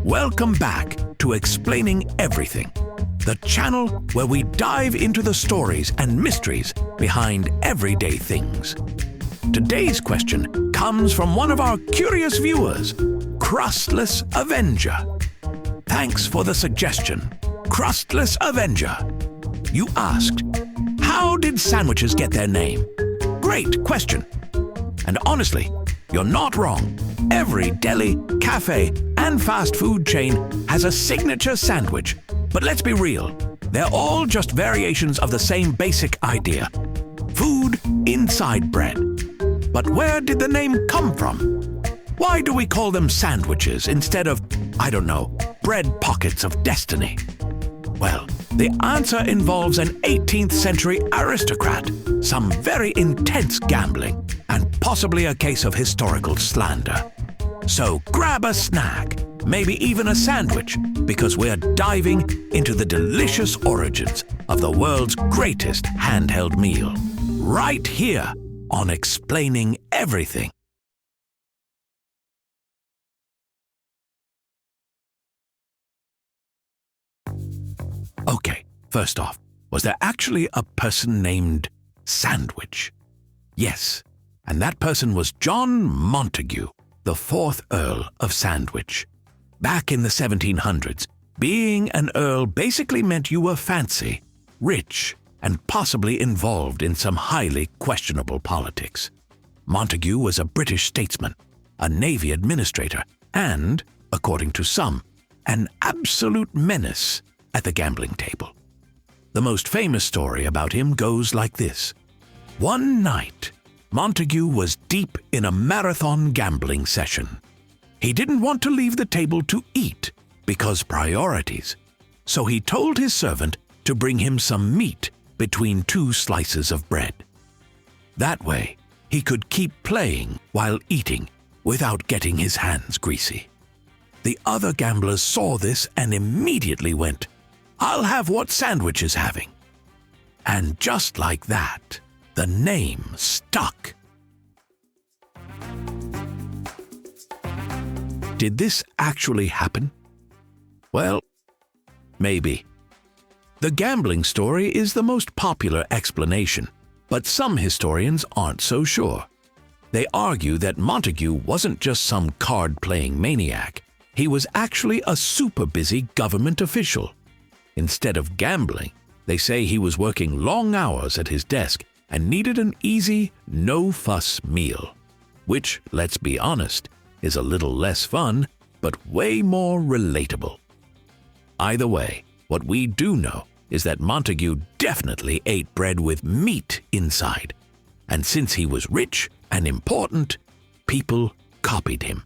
Welcome back to Explaining Everything, the channel where we dive into the stories and mysteries behind everyday things. Today's question comes from one of our curious viewers, Crustless Avenger. Thanks for the suggestion, Crustless Avenger. You asked, how did sandwiches get their name? Great question. And honestly, you're not wrong. Every deli, cafe, and fast food chain has a signature sandwich. But let's be real, they're all just variations of the same basic idea. Food inside bread. But where did the name come from? Why do we call them sandwiches instead of, bread pockets of destiny? Well, the answer involves an 18th century aristocrat, some very intense gambling, and possibly a case of historical slander. So grab a snack, maybe even a sandwich, because we're diving into the delicious origins of the world's greatest handheld meal, right here on Explaining Everything. Okay, first off, was there actually a person named Sandwich? Yes, and that person was John Montagu, the 4th Earl of Sandwich. Back in the 1700s, being an earl basically meant you were fancy, rich, and possibly involved in some highly questionable politics. Montagu was a British statesman, a navy administrator, and, according to some, an absolute menace at the gambling table. The most famous story about him goes like this. One night, Montagu was deep in a marathon gambling session. He didn't want to leave the table to eat because priorities, so he told his servant to bring him some meat between 2 slices of bread. That way, he could keep playing while eating without getting his hands greasy. The other gamblers saw this and immediately went, "I'll have what Sandwich is having." And just like that, the name stuck. Did this actually happen? Well, maybe. The gambling story is the most popular explanation, but some historians aren't so sure. They argue that Montagu wasn't just some card-playing maniac. He was actually a super busy government official. Instead of gambling, they say he was working long hours at his desk and needed an easy, no-fuss meal, which, let's be honest, is a little less fun, but way more relatable. Either way, what we do know is that Montagu definitely ate bread with meat inside, and since he was rich and important, people copied him.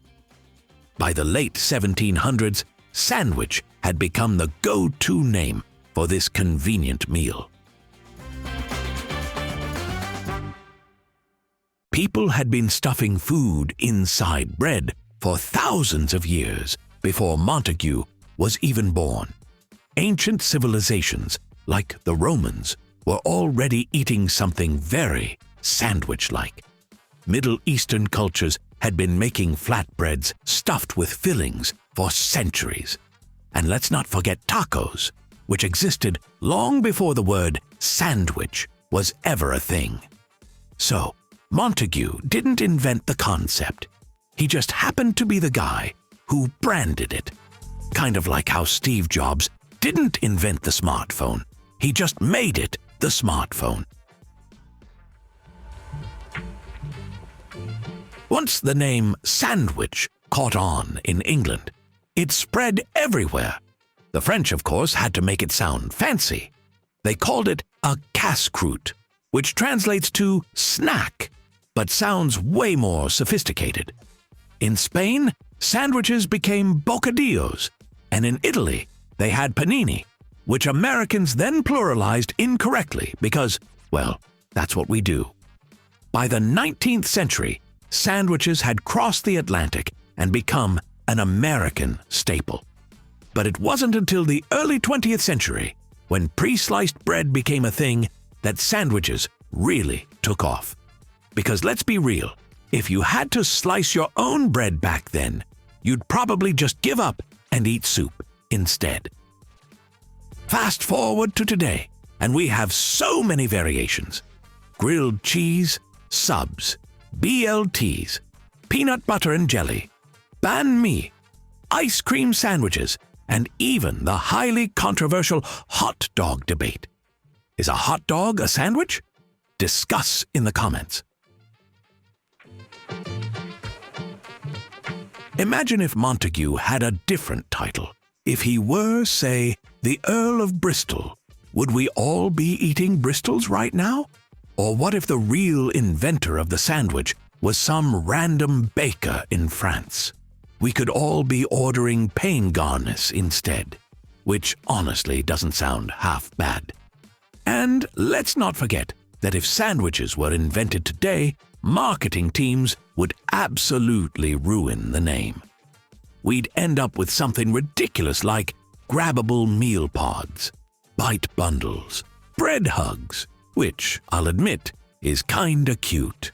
By the late 1700s, Sandwich had become the go-to name for this convenient meal. People had been stuffing food inside bread for thousands of years before Montagu was even born. Ancient civilizations, like the Romans, were already eating something very sandwich-like. Middle Eastern cultures had been making flatbreads stuffed with fillings for centuries. And let's not forget tacos, which existed long before the word sandwich was ever a thing. So, Montagu didn't invent the concept. He just happened to be the guy who branded it. Kind of like how Steve Jobs didn't invent the smartphone. He just made it the smartphone. Once the name sandwich caught on in England, it spread everywhere. The French, of course, had to make it sound fancy. They called it a casse-croûte, which translates to snack, but sounds way more sophisticated. In Spain, sandwiches became bocadillos, and in Italy, they had panini, which Americans then pluralized incorrectly because, well, that's what we do. By the 19th century, sandwiches had crossed the Atlantic and become an American staple. But it wasn't until the early 20th century, when pre-sliced bread became a thing, that sandwiches really took off. Because let's be real, if you had to slice your own bread back then, you'd probably just give up and eat soup instead. Fast forward to today, and we have so many variations. Grilled cheese, subs, BLTs, peanut butter and jelly, banh mi, ice cream sandwiches, and even the highly controversial hot dog debate. Is a hot dog a sandwich? Discuss in the comments. Imagine if Montagu had a different title. If he were, say, the Earl of Bristol, would we all be eating Bristols right now? Or what if the real inventor of the sandwich was some random baker in France? We could all be ordering pain garnis instead, which honestly doesn't sound half bad. And let's not forget that if sandwiches were invented today, marketing teams would absolutely ruin the name. We'd end up with something ridiculous like grabbable meal pods, bite bundles, bread hugs, which, I'll admit, is kinda cute.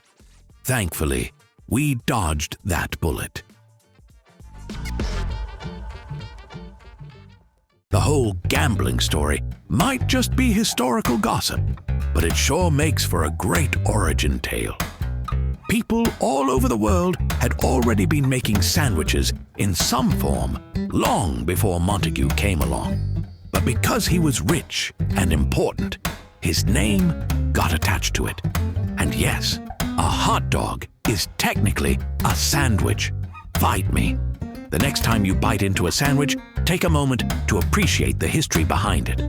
Thankfully, we dodged that bullet. The whole gambling story might just be historical gossip, but it sure makes for a great origin tale. People all over the world had already been making sandwiches in some form long before Montagu came along. But because he was rich and important, his name got attached to it. And yes, a hot dog is technically a sandwich. Fight me. The next time you bite into a sandwich, take a moment to appreciate the history behind it.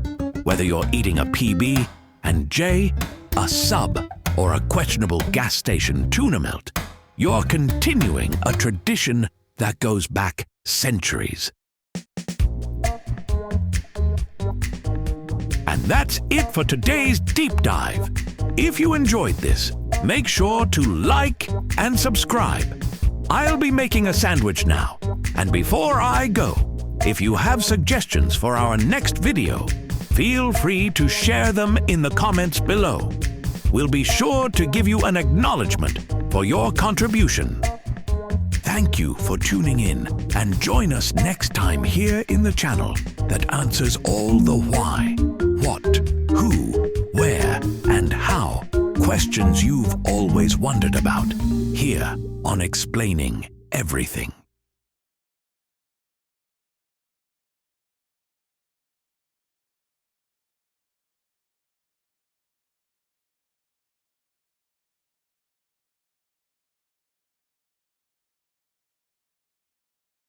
Whether you're eating a PB and J, a sub, or a questionable gas station tuna melt, you're continuing a tradition that goes back centuries. And that's it for today's deep dive. If you enjoyed this, make sure to like and subscribe. I'll be making a sandwich now. And before I go, if you have suggestions for our next video, feel free to share them in the comments below. We'll be sure to give you an acknowledgement for your contribution. Thank you for tuning in, and join us next time here in the channel that answers all the why, what, who, where, and how questions you've always wondered about, here on Explaining Everything.